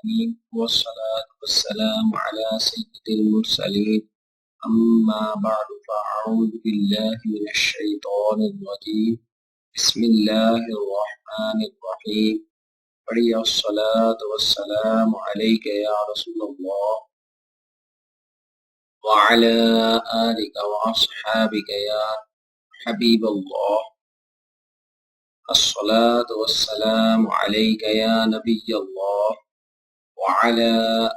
العالمين والصلاة والسلام على سيد المرسلين أما بعد فأعوذ بالله من الشيطان الرجيم بسم الله الرحمن الرحيم بڑی الصلاة والسلام عليك يا رسول الله وعلى آلك وأصحابك يا حبيب الله الصلاة والسلام عليك يا نبي الله وعلى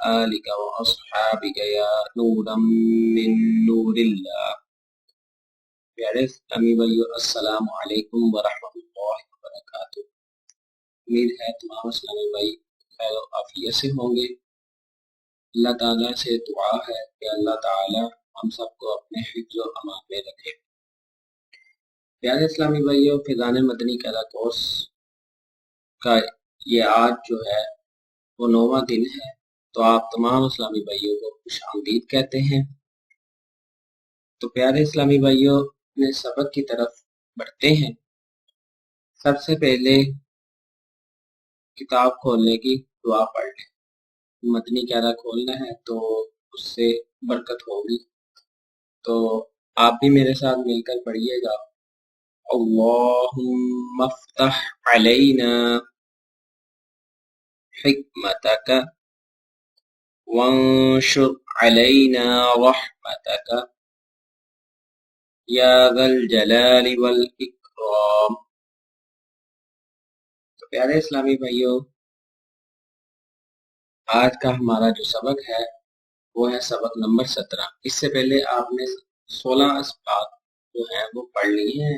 آلك وأصحابك يا نورا من نور الله. پیارے اسلامی بھائیو، السلام علیکم ورحمۃ اللہ وبرکاتہ. امید ہے تمام اسلامی بھائی خیر و عافیت سے ہوں گے. اللہ تعالیٰ سے دعا ہے کہ اللہ تعالیٰ ہم سب کو اپنے حفظ و امان میں رکھے. پیارے اسلامی بھائیو، فیضان مدنی قاعدہ کورس کا یہ آج جو ہے وہ 9واں دن ہے، تو آپ تمام اسلامی بھائیوں کو خوش آمدید کہتے ہیں. تو پیارے اسلامی بھائیوں، اپنے سبق کی طرف بڑھتے ہیں. سب سے پہلے کتاب کھولنے کی دعا پڑھ لیں. مدنی قاعدہ کھولنا ہے تو اس سے برکت ہوگی. تو آپ بھی میرے ساتھ مل کر پڑھیے گا. اللہم افتح علینا حکمتک وانشر علینا رحمتک یا ذا الجلال والاکرام. تو پیارے اسلامی بھائیوں، آج کا ہمارا جو سبق ہے وہ ہے سبق نمبر 17. اس سے پہلے آپ نے 16 اسباق جو ہیں وہ پڑھ لی ہیں.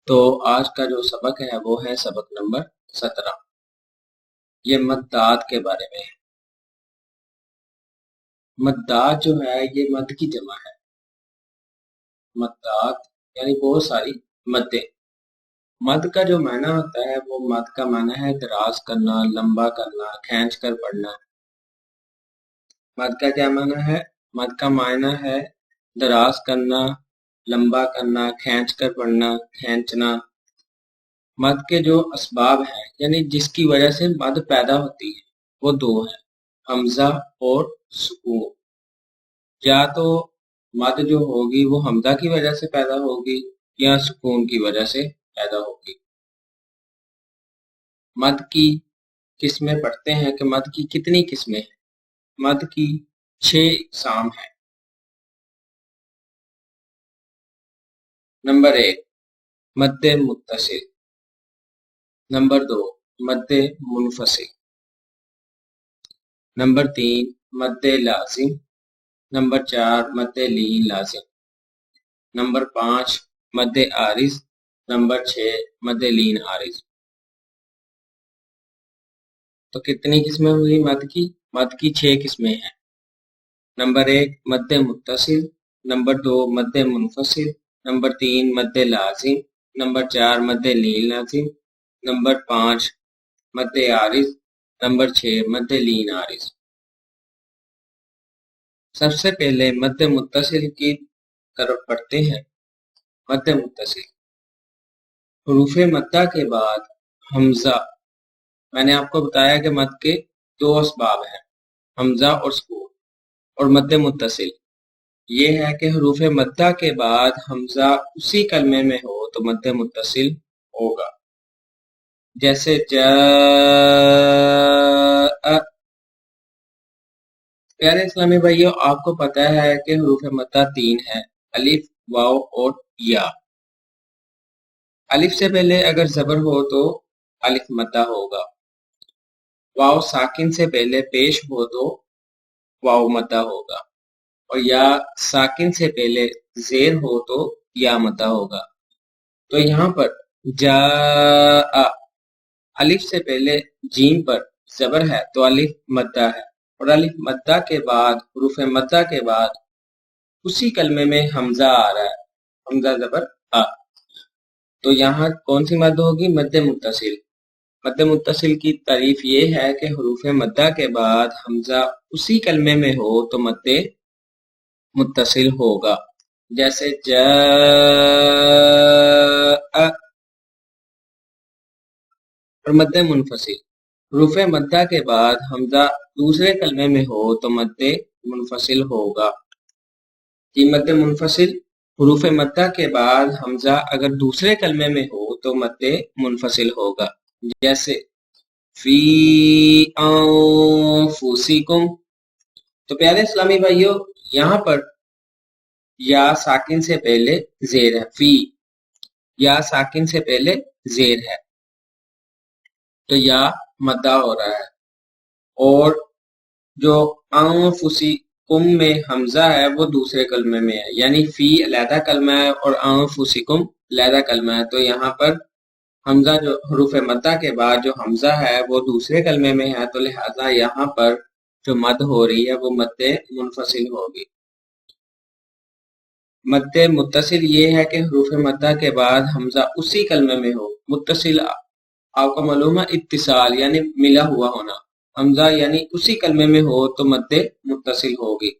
تو آج کا جو سبق ہے وہ ہے سبق نمبر 17. یہ مدات کے بارے میں ہے. مدات جو ہے یہ مد کی جمع ہے. مدات یعنی بہت ساری مدیں. مد کا جو معنی ہوتا ہے وہ مد کا معنی ہے دراز کرنا، لمبا کرنا، کھینچ کر پڑھنا. مد کا کیا معنی ہے؟ مد کا معنی ہے دراز کرنا، لمبا کرنا، کھینچ کر پڑھنا، کھینچنا. مد کے جو اسباب ہیں یعنی جس کی وجہ سے مد پیدا ہوتی ہے وہ دو ہیں، حمزہ اور سکون. یا تو مد جو ہوگی وہ حمزہ کی وجہ سے پیدا ہوگی یا سکون کی وجہ سے پیدا ہوگی. مد کی قسمیں پڑھتے ہیں کہ مد کی کتنی قسمیں ہیں. مد کی 6 اقسام ہیں. نمبر 1 مد متصل. نمبر 2 مد منفصل. نمبر 3 مد لازم. نمبر 4 مد لین لازم. نمبر 5 مد عارض. نمبر 6 مد لین عارض. تو کتنی قسمیں ہوئی مد کی؟ مد کی 6 قسمیں ہیں. نمبر 1 مد متصل. نمبر 2 مد منفصل. نمبر 3 مد لازم. نمبر 4 مد لین لازم. نمبر 5 مد عارض. نمبر 6 مد لین عارض. سب سے پہلے مد متصل کی طرف پڑھتے ہیں. مد متصل حروف مدہ کے بعد حمزہ. میں نے آپ کو بتایا کہ مد کے 2 اسباب ہیں، حمزہ اور سکون. اور مد متصل یہ ہے کہ حروف مدہ کے بعد حمزہ اسی کلمے میں ہو تو مد متصل ہوگا. جیسے جاء. پیارے اسلامی بھائیوں، آپ کو پتہ ہے کہ حروف مدہ 3 ہیں، الف، واو اور یا. الف سے پہلے اگر زبر ہو تو الف مدہ ہوگا. واو ساکن سے پہلے پیش ہو تو واو مدہ ہوگا. اور یا ساکن سے پہلے زیر ہو تو یا مدہ ہوگا. تو یہاں پر جاء الف سے پہلے جیم پر زبر ہے تو الف مدہ ہے. اور الف مدہ کے بعد حروف مدہ کے بعد اسی کلمے میں حمزہ آ رہا ہے، حمزہ زبر آ. تو یہاں کون سی مد ہوگی؟ مد متصل. مد متصل کی تعریف یہ ہے کہ حروف مدہ کے بعد حمزہ اسی کلمے میں ہو تو مد متصل ہوگا. جیسے جاء. اور مد منفصل حروف مدہ کے بعد حمزہ دوسرے کلمے میں ہو تو مد منفصل ہوگا. کہ مد منفصل حروف مدہ کے بعد حمزہ اگر دوسرے کلمے میں ہو تو مد منفصل ہوگا. جیسے فی انفسکم. تو پیارے اسلامی بھائیو یہاں پر یا ساکن سے پہلے زیر ہے. فی یا ساکن سے پہلے زیر ہے تو یا مدہ ہو رہا ہے. اور جو انفسکم میں حمزہ ہے وہ دوسرے کلمے میں ہے، یعنی فی علیحدہ کلمہ ہے اور انفسکم علیحدہ کلمہ ہے. تو یہاں پر حمزہ جو حروف مدہ کے بعد جو حمزہ ہے وہ دوسرے کلمے میں ہے، تو لہٰذا یہاں پر جو مد ہو رہی ہے وہ مد منفصل ہوگی. مد متصل یہ ہے کہ حروف مدہ کے بعد حمزہ اسی کلمے میں ہو. متصل آپ کو معلوم ہے اتصال یعنی ملا ہوا ہونا. حمزہ یعنی اسی کلمے میں ہو تو مد متصل ہوگی.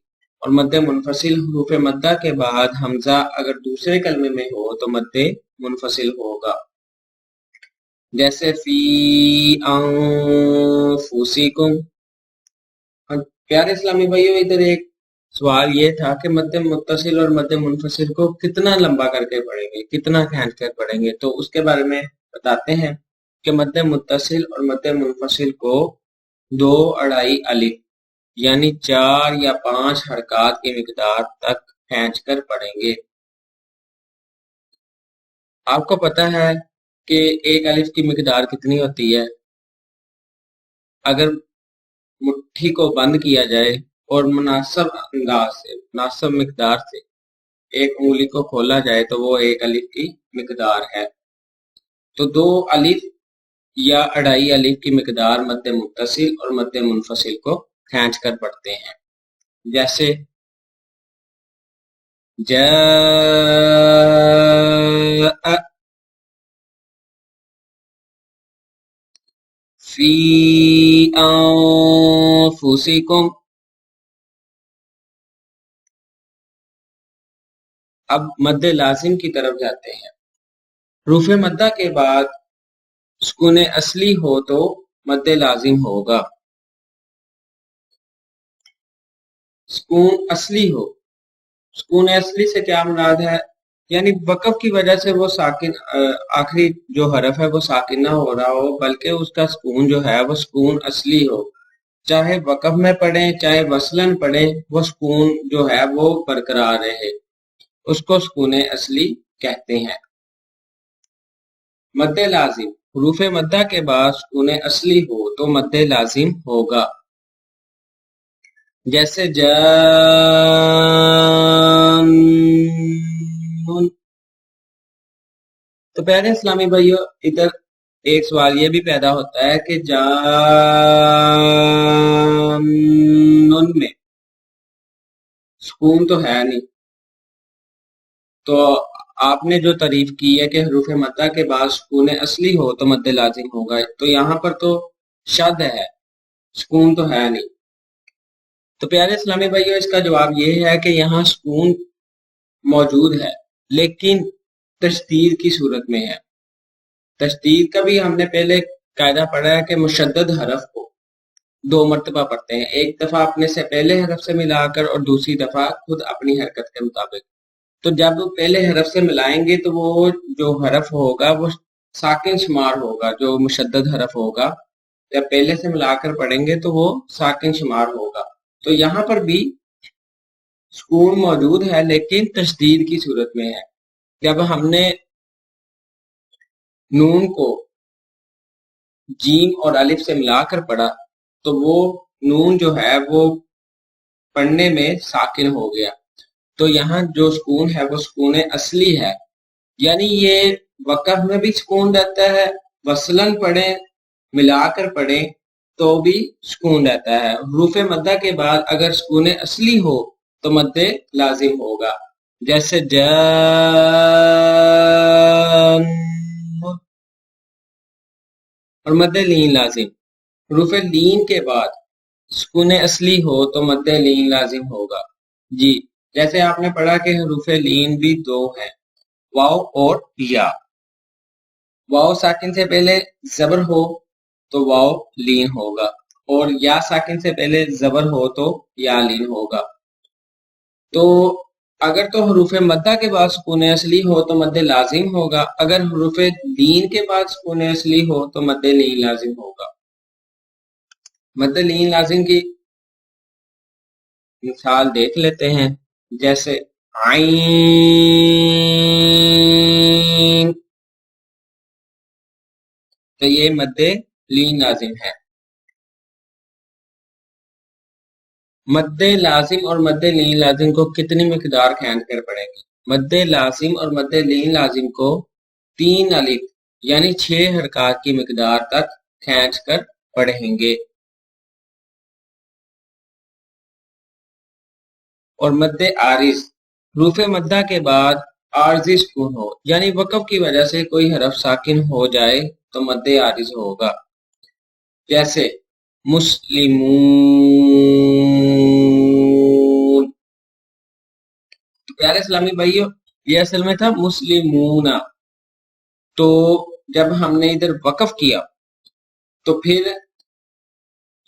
اور مد منفصل حروف مدہ کے بعد حمزہ اگر دوسرے کلمے میں ہو تو مد منفصل ہوگا. جیسے فی انفسکم. پیارے اسلامی بھائیو ادھر ایک سوال یہ تھا کہ مد متصل اور مد منفصل کو کتنا لمبا کر کے پڑھیں گے، کتنا کھینچ کر پڑھیں گے. تو اس کے بارے میں بتاتے ہیں کہ مد متصل اور مد منفصل کو 2-2.5 الف یعنی 4 یا 5 حرکات کی مقدار تک کھینچ کر پڑھیں گے. آپ کو پتہ ہے کہ ایک الف کی مقدار کتنی ہوتی ہے؟ اگر مٹھی کو بند کیا جائے اور مناسب انداز سے مناسب مقدار سے ایک انگلی کو کھولا جائے تو وہ ایک الف کی مقدار ہے. تو 2 الف یا 2.5 الف کی مقدار مد متصل اور مد منفصل کو کھینچ کر پڑھتے ہیں. جیسے جاء فی انفسکم. اب مد لازم کی طرف جاتے ہیں. حروف مدہ کے بعد سکون اصلی ہو تو مد لازم ہوگا. سکون اصلی ہو، سکون اصلی سے کیا مراد ہے؟ یعنی وقف کی وجہ سے وہ ساکن آخری جو حرف ہے وہ ساکن نہ ہو رہا ہو بلکہ اس کا سکون جو ہے وہ سکون اصلی ہو. چاہے وقف میں پڑھیں چاہے وصلن پڑھیں وہ سکون جو ہے وہ برقرار رہے، اس کو سکون اصلی کہتے ہیں. مد لازم حروف مدہ کے بعد سکون اصلی ہو تو مد لازم ہوگا. جیسے جان. تو پیارے اسلامی بھائیو ادھر ایک سوال یہ بھی پیدا ہوتا ہے کہ جان میں سکون تو ہے نہیں، تو آپ نے جو تعریف کی ہے کہ حروف مدہ کے بعد سکون اصلی ہو تو مد لازم ہوگا، تو یہاں پر تو شد ہے، سکون تو ہے نہیں. تو پیارے اسلامی بھائیو اس کا جواب یہ ہے کہ یہاں سکون موجود ہے لیکن تشدید کی صورت میں ہے. تشدید کا بھی ہم نے پہلے قاعدہ پڑھا ہے کہ مشدد حرف کو 2 مرتبہ پڑھتے ہیں، ایک دفعہ اپنے سے پہلے حرف سے ملا کر اور دوسری دفعہ خود اپنی حرکت کے مطابق. تو جب پہلے حرف سے ملائیں گے تو وہ جو حرف ہوگا وہ ساکن شمار ہوگا. جو مشدد حرف ہوگا جب پہلے سے ملا کر پڑھیں گے تو وہ ساکن شمار ہوگا. تو یہاں پر بھی سکون موجود ہے لیکن تشدید کی صورت میں ہے. جب ہم نے نون کو جیم اور الف سے ملا کر پڑھا تو وہ نون جو ہے وہ پڑھنے میں ساکن ہو گیا. تو یہاں جو سکون ہے وہ سکون اصلی ہے، یعنی یہ وقف میں بھی سکون رہتا ہے، وصلن پڑھیں ملا کر پڑھیں تو بھی سکون رہتا ہے. حروف مدہ کے بعد اگر سکون اصلی ہو تو مد لازم ہوگا. جیسے جان اور مد لین لازم. حروف لین کے بعد سکون اصلی ہو تو مد لین لازم ہوگا. جی جیسے آپ نے پڑھا کہ حروف لین بھی 2 ہیں، واو اور یا. واو ساکن سے پہلے زبر ہو تو واو لین ہوگا، اور یا ساکن سے پہلے زبر ہو تو یا لین ہوگا۔ تو اگر تو حروف مدہ کے بعد سکون اصلی ہو تو مد لازم ہوگا، اگر حروف لین کے بعد سکون اصلی ہو تو مد لین لازم ہوگا۔ مد لین لازم کی مثال دیکھ لیتے ہیں، جیسے عین، تو یہ مد لین لازم ہے۔ مد لازم اور مد لین لازم کو کتنی مقدار کھینچ کر پڑھیں گے؟ مد لازم اور مد لین لازم کو 3 الف یعنی 6 حرکات کی مقدار تک کھینچ کر پڑھیں گے۔ اور مد عارض، حروف مدہ کے بعد عارضی سکون ہو یعنی وقف کی وجہ سے کوئی حرف ساکن ہو جائے تو مد عارض ہوگا، جیسے مسلمون۔ تو پیارے اسلامی بھائیو، یہ اصل میں تھا مسلمون، تو جب ہم نے ادھر وقف کیا تو پھر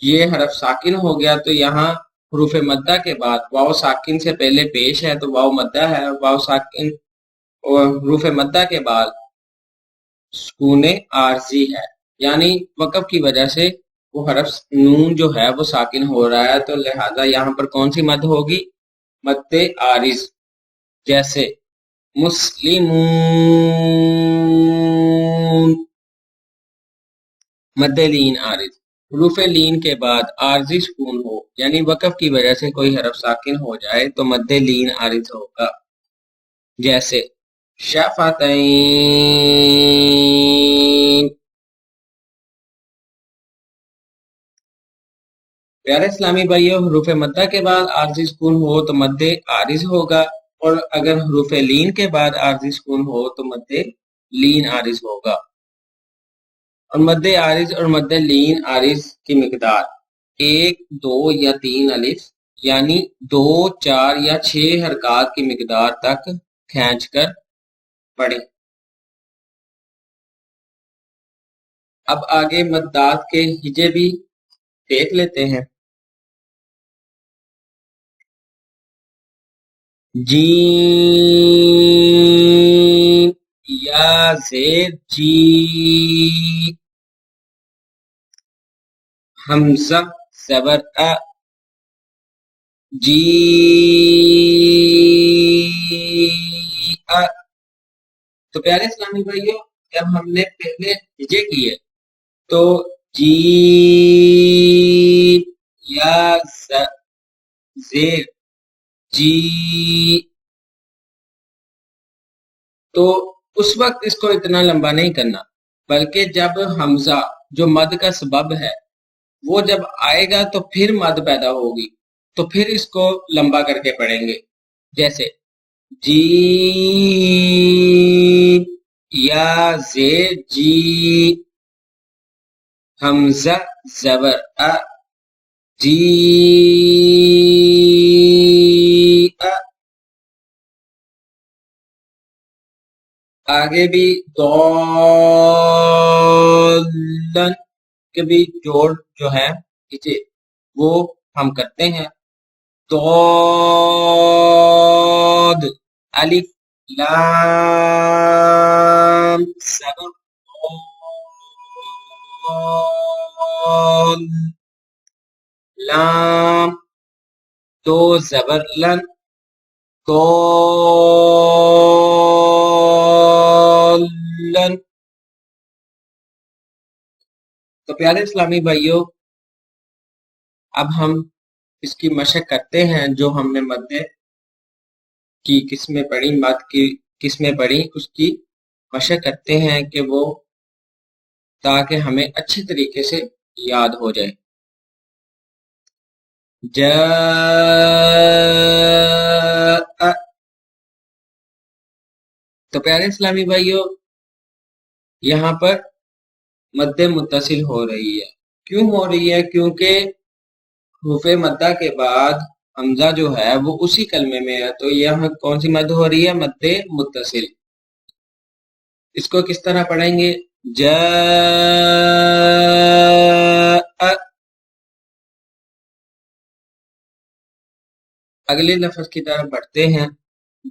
یہ حرف ساکن ہو گیا، تو یہاں حروف مدہ کے بعد واو ساکن سے پہلے پیش ہے تو واو مدہ ہے، واو ساکن اور حروف مدہ کے بعد سکون عارضی ہے، یعنی وقف کی وجہ سے وہ حرف نون جو ہے وہ ساکن ہو رہا ہے، تو لہذا یہاں پر کون سی مد ہوگی؟ مد عارض، جیسے مسلمون۔ مد لین عارض، حروف لین کے بعد عارضی سکون ہو یعنی وقف کی وجہ سے کوئی حرف ساکن ہو جائے تو مد لین عارض ہوگا، جیسے شفتین۔ پیارے اسلامی بھائیو، حروف مدہ کے بعد عارضی سکون ہو تو مد عارض ہوگا، اور اگر حروف لین کے بعد عارضی سکون ہو تو مد لین عارض ہوگا۔ اور مد عارض اور مد لین عارض کی مقدار 1، 2 یا 3 الف یعنی 2، 4 یا 6 حرکات کی مقدار تک کھینچ کر پڑھیں۔ اب آگے مدات کے ہجے بھی دیکھ لیتے ہیں۔ جیم یا زیر جی، حمزہ زبر ا، جی ا۔ تو پیارے اسلامی بھائیو، جب ہم نے پہلے ہجے کیے تو جیم یا زیر جی، تو اس وقت اس کو اتنا لمبا نہیں کرنا، بلکہ جب حمزہ جو مد کا سبب ہے وہ جب آئے گا تو پھر مد پیدا ہوگی، تو پھر اس کو لمبا کر کے پڑھیں گے، جیسے جی یا زیر جی، حمزہ زبر ا، جی ا۔ آگے بھی دولن کے بھی جوڑ جو ہے وہ ہم کرتے ہیں، دود الف لام زبر لام، دو زبر لن، دولن۔ تو پیارے اسلامی بھائیوں، اب ہم اس کی مشق کرتے ہیں، جو ہم نے مد کی قسمیں پڑھی، مد کی قسمیں پڑھی، اس کی مشق کرتے ہیں کہ وہ تاکہ ہمیں اچھی طریقے سے یاد ہو جائے۔ جاء، تو پیارے اسلامی بھائیوں، یہاں پر مد متصل ہو رہی ہے، کیوں ہو رہی ہے؟ کیونکہ حروف مدہ کے بعد حمزہ جو ہے وہ اسی کلمے میں ہے، تو یہاں کون سی مد ہو رہی ہے؟ مد متصل۔ اس کو کس طرح پڑھیں گے؟ جاء. اگلے لفظ کی طرف بڑھتے ہیں.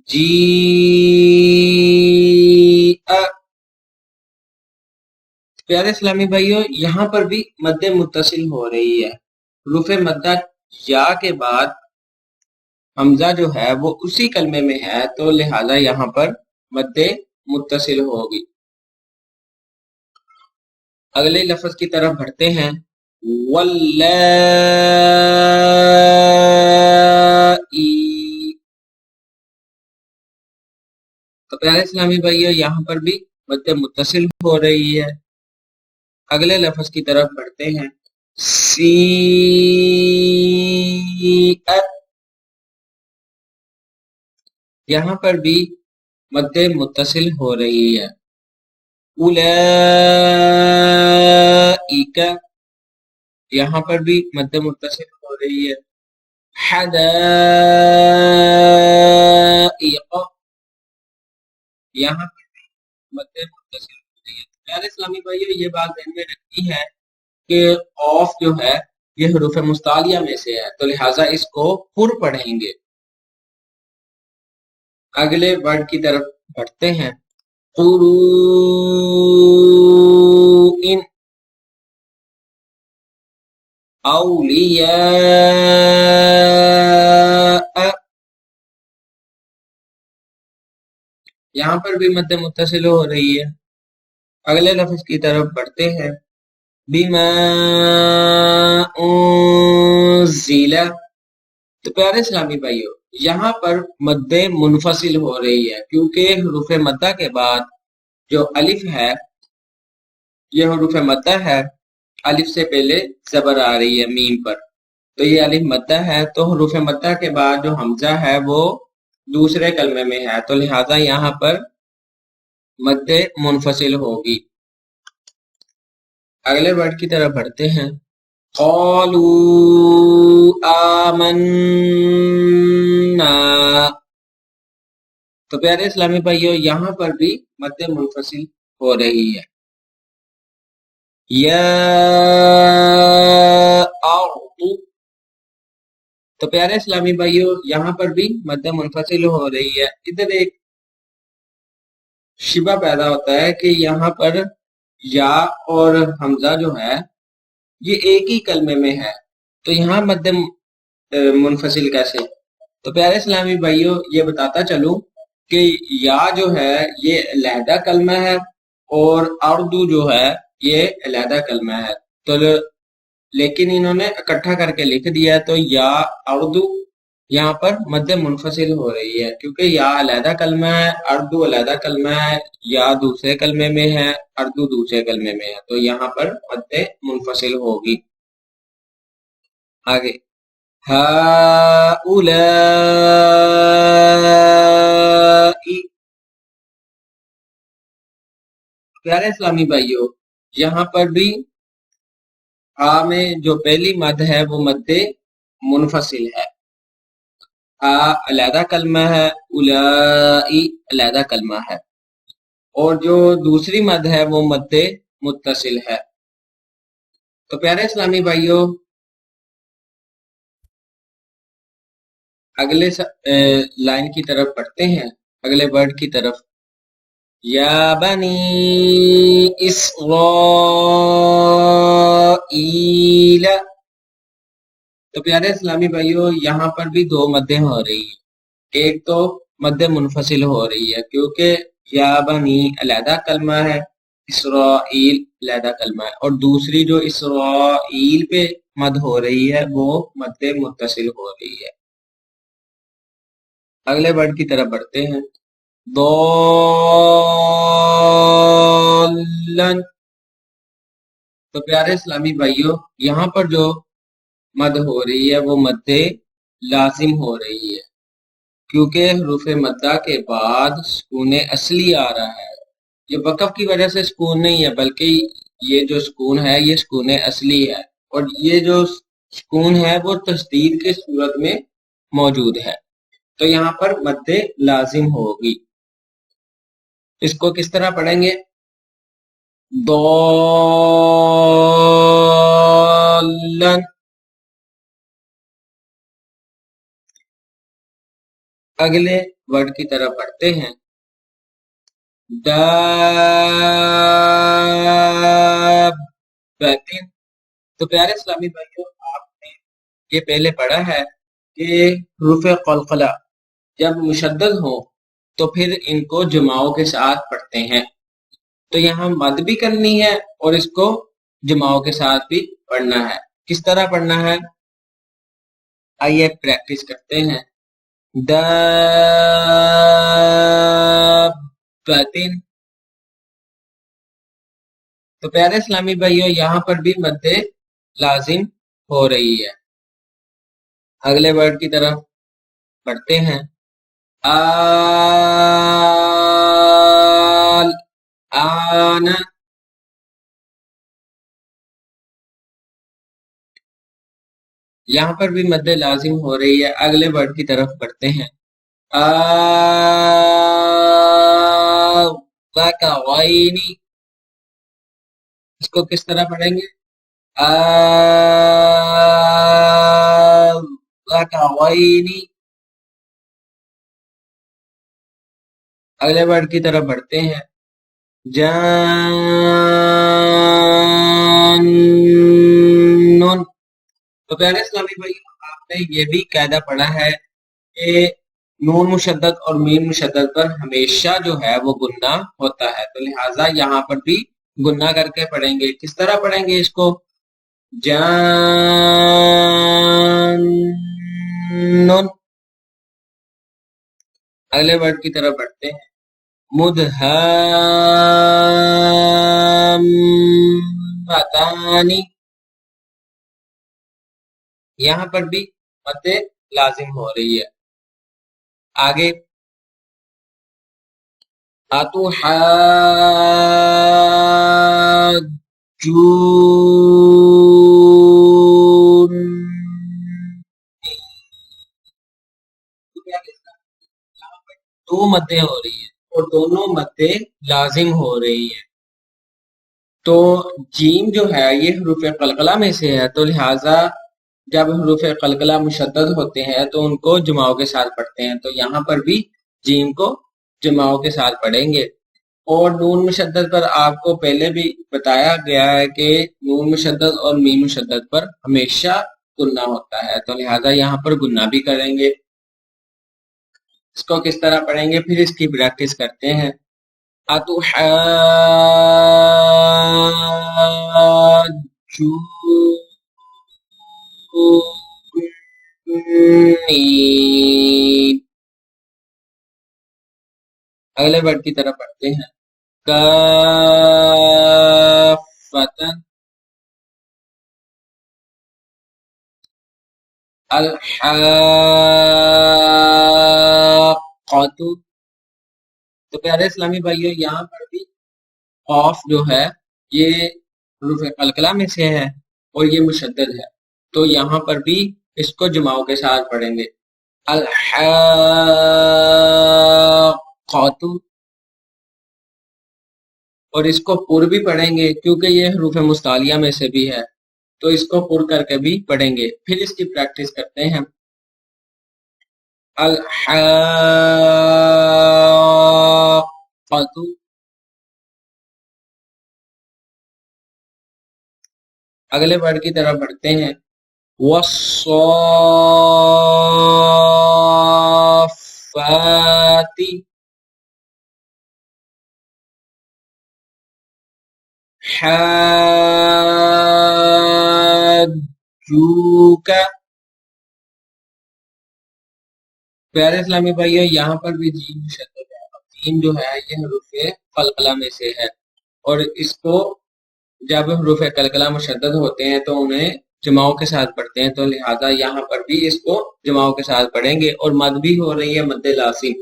جی. پیارے اسلامی بھائیوں یہاں پر بھی مد متصل ہو رہی ہے. حروف مدہ یا کے بعد حمزہ جو ہے وہ اسی کلمے میں ہے تو لہذا یہاں پر مد متصل ہوگی. اگلے لفظ کی طرف بڑھتے ہیں. واللائی. تو پیارے اسلامی بھائیوں یہاں پر بھی مد متصل ہو رہی ہے. اگلے لفظ کی طرف بڑھتے ہیں. سیئت. یہاں پر بھی مد متصل ہو رہی ہے. اولئک. یہاں پر بھی مد متصل ہو رہی ہے. حدائق. یہاں پر بھی مد متصل ہو رہی ہے. پیارے اسلامی بھائیوں یہ بات ذہن میں رکھنی ہے کہ قوف جو ہے یہ حروف مستعلیہ میں سے ہے تو لہٰذا اس کو پر پڑھیں گے. اگلے ورڈ کی طرف بڑھتے ہیں. قروء. اولیاء. یہاں پر بھی مد متصل ہو رہی ہے. اگلے لفظ کی طرف بڑھتے ہیں. بما انزل. تو پیارے اسلامی بھائیوں یہاں پر مد منفصل ہو رہی ہے کیونکہ حروف مدہ کے بعد جو الف ہے یہ حروف مدہ ہے. الف سے پہلے زبر آ رہی ہے میم پر تو یہ الف مدہ ہے تو حروف مدہ کے بعد جو حمزہ ہے وہ دوسرے کلمے میں ہے تو لہٰذا یہاں پر مد منفصل ہوگی. اگلے ورڈ کی طرف بڑھتے ہیں. قالوا آمنا. تو پیارے اسلامی بھائیوں یہاں پر بھی مد منفصل ہو رہی ہے. یا ارض. تو پیارے اسلامی بھائیوں یہاں پر بھی مد منفصل ہو رہی ہے. ادھر ایک شبہ پیدا ہوتا ہے کہ یہاں پر یا اور حمزہ جو ہے یہ ایک ہی کلمے میں ہے تو یہاں مد منفصل کیسے؟ تو پیارے اسلامی بھائیوں یہ بتاتا چلوں کہ یا جو ہے یہ علیحدہ کلمہ ہے اور اردو جو ہے یہ علیحدہ کلمہ ہے تو لیکن انہوں نے اکٹھا کر کے لکھ دیا تو یا اردو یہاں پر مد منفصل ہو رہی ہے کیونکہ یا علیحدہ کلمہ ہے اردو علیحدہ کلمہ ہے. یا دوسرے کلمے میں ہے اردو دوسرے کلمے میں ہے تو یہاں پر مد منفصل ہوگی. آگے. ہؤلاء. پیارے اسلامی بھائیوں یہاں پر بھی میں جو پہلی مد ہے وہ مد منفصل ہے. علیحدہ کلمہ ہے اولائی علیحدہ کلمہ ہے اور جو دوسری مد ہے وہ مد متصل ہے. تو پیارے اسلامی بھائیوں اگلے لائن کی طرف پڑھتے ہیں. اگلے ورڈ کی طرف. یا بنی اسرائیل. تو پیارے اسلامی بھائیوں یہاں پر بھی دو مدیں ہو رہی ہیں. ایک تو مد منفصل ہو رہی ہے کیونکہ یا بنی علیحدہ کلمہ ہے اسرائیل علیحدہ کلمہ ہے اور دوسری جو اسرائیل پہ مد ہو رہی ہے وہ مد متصل ہو رہی ہے. اگلے ورڈ کی طرف بڑھتے ہیں. ضالن. تو پیارے اسلامی بھائیوں یہاں پر جو مد ہو رہی ہے وہ مد لازم ہو رہی ہے کیونکہ حروف مدہ کے بعد سکون اصلی آ رہا ہے. یہ وقف کی وجہ سے سکون نہیں ہے بلکہ یہ جو سکون ہے یہ سکون اصلی ہے اور یہ جو سکون ہے وہ تشدید کے صورت میں موجود ہے تو یہاں پر مد لازم ہوگی. اس کو کس طرح پڑھیں گے؟ ضالن. اگلے ورڈ کی طرف بڑھتے ہیں. دابتن. تو پیارے اسلامی بھائیوں، آپ نے یہ پہلے پڑھا ہے کہ حروف قلقلہ جب مشدد ہو تو پھر ان کو جماؤں کے ساتھ پڑھتے ہیں. تو یہاں مد بھی کرنی ہے اور اس کو جماؤں کے ساتھ بھی پڑھنا ہے. کس طرح پڑھنا ہے؟ آئیے پریکٹس کرتے ہیں. دابتن. تو پیارے اسلامی بھائیوں، یہاں پر بھی مد لازم ہو رہی ہے. اگلے ورڈ کی طرف پڑھتے ہیں. آل آنا. یہاں پر بھی مد لازم ہو رہی ہے. اگلے ورڈ کی طرف پڑھتے ہیں. غینی. اس کو کس طرح پڑھیں گے؟ غینی. اگلے ورڈ کی طرف بڑھتے ہیں. جان. تو پیارے اسلامی بھائی، آپ نے یہ بھی قاعدہ پڑھا ہے کہ نون مشدد اور میم مشدد پر ہمیشہ جو ہے وہ گننا ہوتا ہے. تو لہٰذا یہاں پر بھی گننا کر کے پڑھیں گے. کس طرح پڑھیں گے اس کو؟ جان. اگلے ورڈ کی طرف بڑھتے ہیں. مدھامتانی. یہاں پر بھی مد لازم ہو رہی ہے. آگے اتحاجون. دو مدیں ہو رہی ہیں اور دونوں مدیں لازم ہو رہی ہیں. تو جیم جو ہے یہ حروف قلقلہ میں سے ہے، تو لہٰذا جب حروف قلقلہ مشدد ہوتے ہیں تو ان کو جماؤں کے ساتھ پڑھتے ہیں. تو یہاں پر بھی جیم کو جماؤں کے ساتھ پڑھیں گے. اور نون مشدد پر آپ کو پہلے بھی بتایا گیا ہے کہ نون مشدد اور میم مشدد پر ہمیشہ گننا ہوتا ہے. تو لہٰذا یہاں پر گننا بھی کریں گے. اس کو کس طرح پڑھیں گے پھر اس کی پریکٹس کرتے ہیں. اگلے ورڈ کی طرف پڑھتے ہیں. کافتن. الحاقۃ. تو پیارے اسلامی بھائیوں، یہاں پر بھی قاف جو ہے یہ حروف قلقلہ میں سے ہے اور یہ مشدد ہے. تو یہاں پر بھی اس کو جماؤں کے ساتھ پڑھیں گے. الحاقۃ. اور اس کو پر بھی پڑھیں گے کیونکہ یہ حروف مستعلیہ میں سے بھی ہے، تو اس کو پر کر کے بھی پڑھیں گے. پھر اس کی پریکٹس کرتے ہیں. الحاقۃ. اگلے ورڈ کی طرف بڑھتے ہیں. والصافات. حاجوک. پیارے اسلامی بھائیوں، یہاں پر بھی جیم مشدد ہے. جیم جو ہے یہ حروف قلقلہ میں سے ہے اور اس کو جب حروف قلقلہ مشدد ہوتے ہیں تو انہیں جماؤں کے ساتھ پڑھتے ہیں. تو لہٰذا یہاں پر بھی اس کو جماؤں کے ساتھ پڑھیں گے. اور مد بھی ہو رہی ہے مد لازم،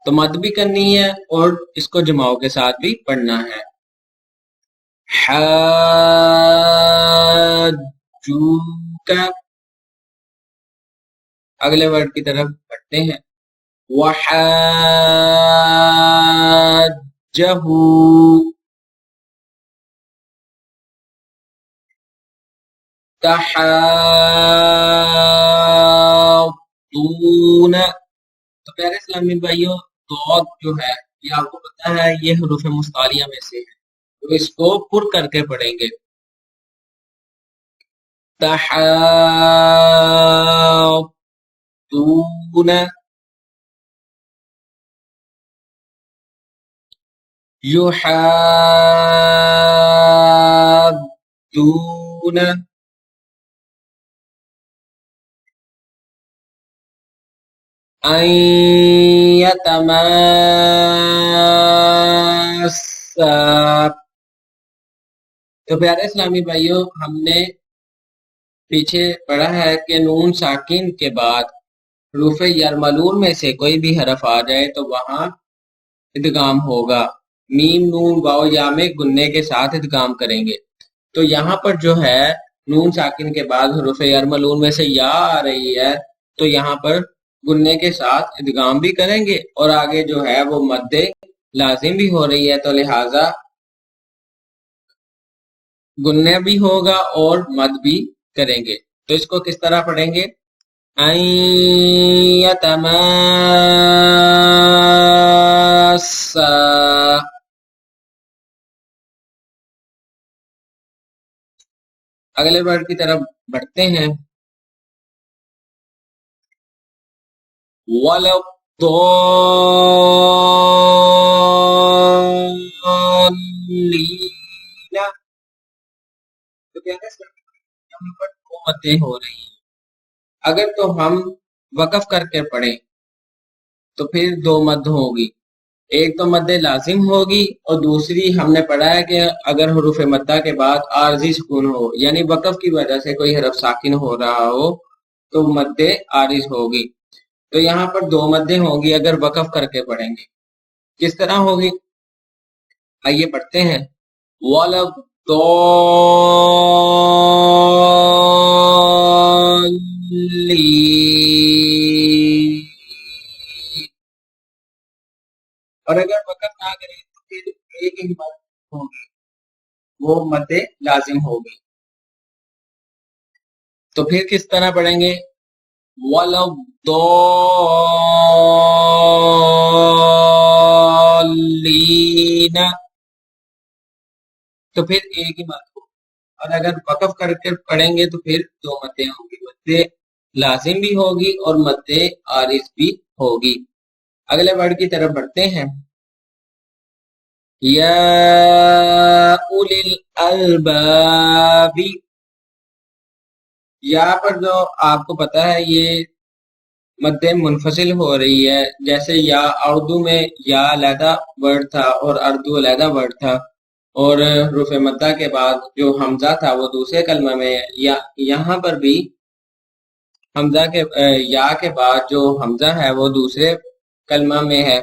تو مد بھی کرنی ہے اور اس کو جماؤں کے ساتھ بھی پڑھنا ہے. حاجوک. اگلے ورڈ کی طرف پڑھتے ہیں. وحاجہ. تحاضون. تو پیارے اسلامی بھائیوں، ضاد جو ہے یہ آپ کو پتا ہے یہ حروف مستعلیہ میں سے ہے، تو اس کو پر کر کے پڑھیں گے. تحاضون، يحادون، أن يتماسا. تو پیارے اسلامی بھائیوں، ہم نے پیچھے پڑھا ہے کہ نون ساکن کے بعد حروف یرملون میں سے کوئی بھی حرف آ جائے تو وہاں ادغام ہوگا. میم نون واو یا میں گننے کے ساتھ ادغام کریں گے. تو یہاں پر جو ہے نون ساکن کے بعد حروف یرملون میں سے یا آ رہی ہے، تو یہاں پر گننے کے ساتھ ادغام بھی کریں گے، اور آگے جو ہے وہ مد لازم بھی ہو رہی ہے، تو لہٰذا گننے بھی ہوگا اور مد بھی کریں گے. تو اس کو کس طرح پڑھیں گے؟ أَن يَتَمَاسَّا. اگلے ورڈ کی طرف بڑھتے ہیں. وَلَا الضَّالِّينَ. تو کیا ہے یہاں پر دو مدیں ہو رہی ہیں. اگر تو ہم وقف کر کے پڑھیں تو پھر دو مد ہوگی، ایک تو مد لازم ہوگی اور دوسری ہم نے پڑھا ہے کہ اگر حروف مدہ کے بعد عارضی سکون ہو، یعنی وقف کی وجہ سے کوئی حرف ساکن ہو رہا ہو تو مد عارض ہوگی. تو یہاں پر دو مدیں ہوں گی اگر وقف کر کے پڑھیں گے. کس طرح ہوگی؟ آئیے پڑھتے ہیں. وَلَا الضَّالِّينَ. اور اگر وقف نہ کریں تو پھر ایک ہی مد ہوگی، وہ مد لازم ہوگی. تو پھر کس طرح پڑھیں گے؟ وَلَا الضَّالِّينَ. تو پھر ایک ہی مد ہوگی، اور اگر وقف کر کے پڑھیں گے تو پھر دو مدیں ہوں گی، مد لازم بھی ہوگی اور مد عارض بھی ہوگی. اگلے ورڈ کی طرف بڑھتے ہیں. یا اولی الالباب. یہاں پر جو آپ کو پتا ہے یہ مد منفصل ہو رہی ہے، جیسے یا اردو میں یا علیحدہ ورڈ تھا اور اردو علیحدہ ورڈ تھا، اور حروف مدہ کے بعد جو حمزہ تھا وہ دوسرے کلمہ میں ہے. یہاں پر بھی حمزہ کے یا کے بعد جو حمزہ ہے وہ دوسرے کلمہ میں ہے،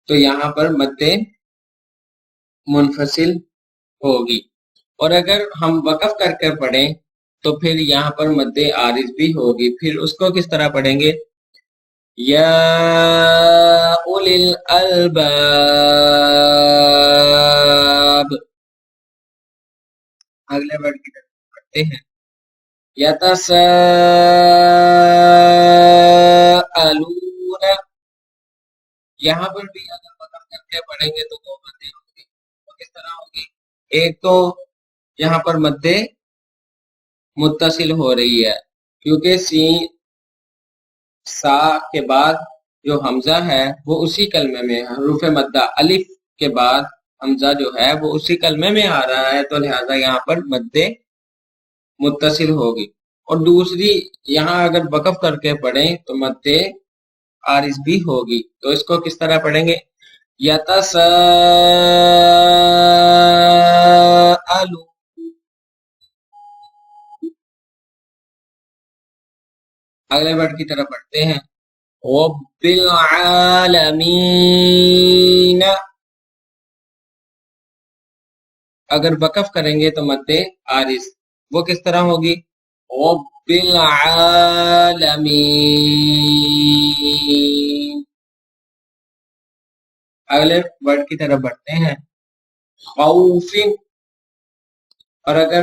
تو یہاں پر مد منفصل ہوگی. اور اگر ہم وقف کر کر پڑھیں تو پھر یہاں پر مد عارض بھی ہوگی. پھر اس کو کس طرح پڑھیں گے؟ یا اولی الالباب. اگلے ورڈ کی طرف پڑھتے ہیں. یتساءلون. یہاں پر بھی اگر وقف کر کے پڑھیں گے تو دو مدیں ہوں گی. وہ کس طرح ہوگی؟ ایک تو یہاں پر مد متصل ہو رہی ہے کیونکہ سا کے بعد جو حمزہ ہے وہ اسی کلمے میں ہے. حروف مدہ الف کے بعد حمزہ جو ہے وہ اسی کلمے میں آ رہا ہے، تو لہٰذا یہاں پر مد متصل ہوگی. اور دوسری یہاں اگر وقف کر کے پڑھیں تو مد عارض بھی ہوگی. تو اس کو کس طرح پڑھیں گے؟ یتساءلون. اگلے ورڈ کی طرف پڑھتے ہیں. رب العالمین. اگر وقف کریں گے تو مد عارض، وہ کس طرح ہوگی؟ رب العالمین. اگلے ورڈ کی طرف بڑھتے ہیں. خوف. اور اگر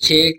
6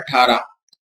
18।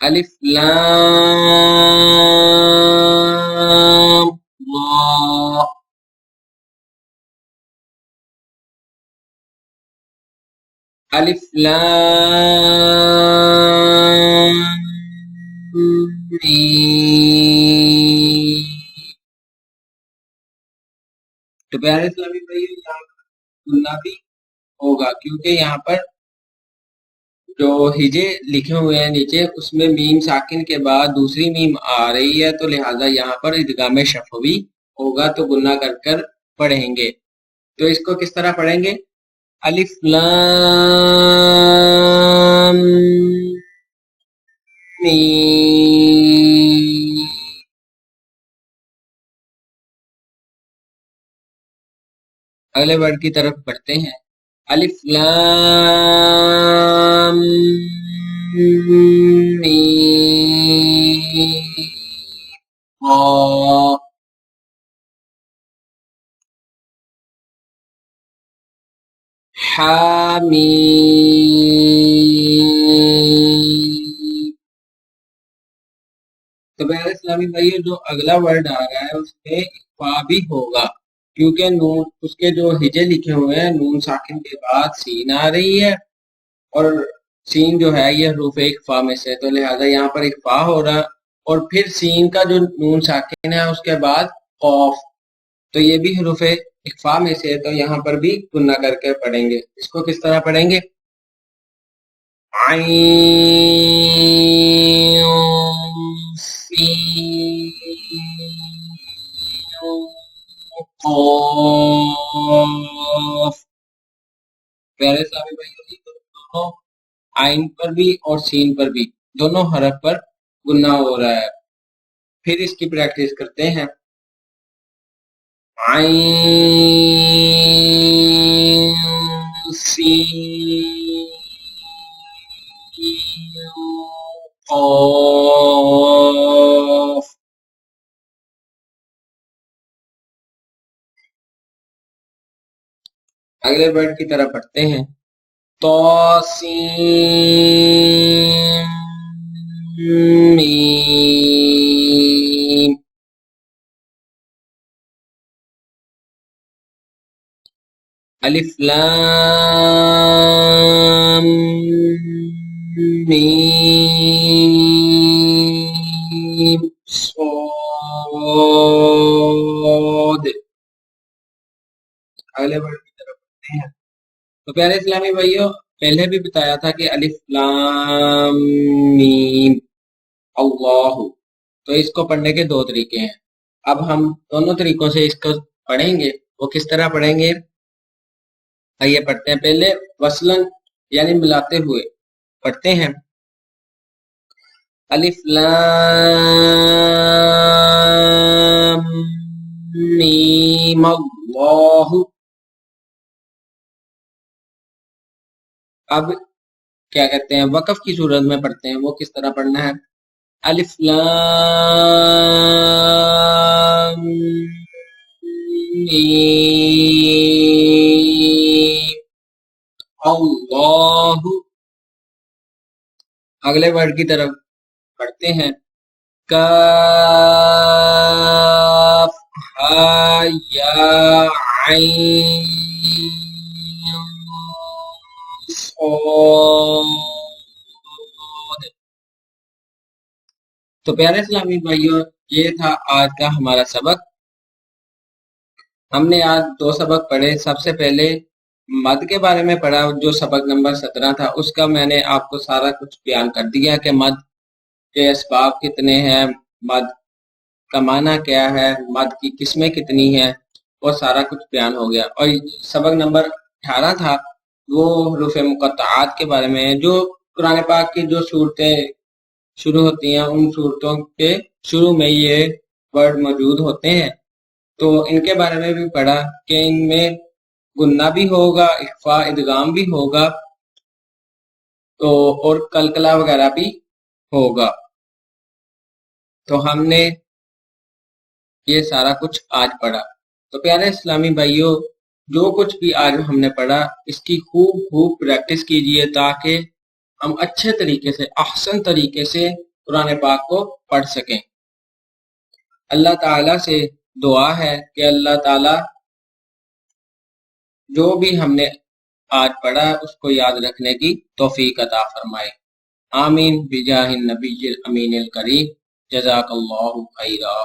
الف لام را، الف لام میم۔ تو پیارے اسلامی بھائی یہاں سننا بھی ہوگا کیونکہ یہاں پر جو ہجے لکھے ہوئے ہیں نیچے اس میں میم ساکن کے بعد دوسری میم آ رہی ہے، تو لہٰذا یہاں پر ادغام شفوی ہوگا، تو گنہ کر کر پڑھیں گے۔ تو اس کو کس طرح پڑھیں گے؟ الف لام میم، اگلے ورڈ کی طرف بڑھتے ہیں۔ الف لام میم را، حامیم۔ تو میرے اسلامی بھائی جو اگلا ورڈ آ رہا ہے اس میں اخفا بھی ہوگا کیونکہ نون اس کے جو ہجے لکھے ہوئے ہیں نون ساکن کے بعد سین آ رہی ہے، اور سین جو ہے یہ حروف اخفا میں سے، تو لہٰذا یہاں پر اخفا ہو رہا، اور پھر سین کا جو نون ساکن ہے اس کے بعد قوف، تو یہ بھی حروف اخفا میں سے، تو یہاں پر بھی گنہ کر کے پڑھیں گے۔ اس کو کس طرح پڑھیں گے؟ عین سین قاف۔ پیارے صاحب بھائی دونوں عین پر بھی اور سین پر بھی دونوں حرف پر گنہ ہو رہا ہے۔ پھر اس کی پریکٹس کرتے ہیں۔ عین سین قاف۔ اگلے ورڈ کی طرف پڑھتے ہیں۔ طاسین میم، الف لام میم صاد۔ اگلے ورڈ کی طرف پڑھتے ہیں۔ تو پیارے اسلامی بھائیوں پہلے بھی بتایا تھا کہ الف لام میم اللہ، تو اس کو پڑھنے کے دو طریقے ہیں۔ اب ہم دونوں طریقوں سے اس کو پڑھیں گے۔ وہ کس طرح پڑھیں گے؟ آئیے پڑھتے ہیں۔ پہلے وصلن یعنی ملاتے ہوئے پڑھتے ہیں۔ الف لام میم اللہ۔ اب کیا کہتے ہیں وقف کی صورت میں پڑھتے ہیں۔ وہ کس طرح پڑھنا ہے؟ الف لام میم اللہ۔ اگلے ورڈ کی طرف پڑھتے ہیں۔ کاف ہا یا عین صاد۔ تو پیارے اسلامی بھائیوں یہ تھا آج کا ہمارا سبق۔ ہم نے آج دو سبق پڑھے۔ سب سے پہلے مد کے بارے میں پڑھا جو سبق نمبر 17 تھا، اس کا میں نے آپ کو سارا کچھ بیان کر دیا کہ مد کے اسباب کتنے ہیں، مد کا معنی کیا ہے، مد کی قسمیں کتنی ہیں، اور سارا کچھ بیان ہو گیا۔ اور سبق نمبر 18 تھا وہ حروف مقطعات کے بارے میں، جو قرآن پاک کی جو صورتیں شروع ہوتی ہیں ان صورتوں کے شروع میں یہ ورڈ موجود ہوتے ہیں، تو ان کے بارے میں بھی پڑھا کہ ان میں گنہ بھی ہوگا، اخفا ادغام بھی ہوگا، تو اور قلقلہ وغیرہ بھی ہوگا۔ تو ہم نے یہ سارا کچھ آج پڑھا۔ تو پیارے اسلامی بھائیوں جو کچھ بھی آج ہم نے پڑھا اس کی خوب پریکٹس کیجئے تاکہ ہم اچھے طریقے سے احسن طریقے سے قرآن پاک کو پڑھ سکیں۔ اللہ تعالیٰ سے دعا ہے کہ اللہ تعالیٰ جو بھی ہم نے آج پڑھا اس کو یاد رکھنے کی توفیق عطا فرمائے۔ آمین بجاہ النبی الامین الکریم۔ جزاک اللہ خیرا۔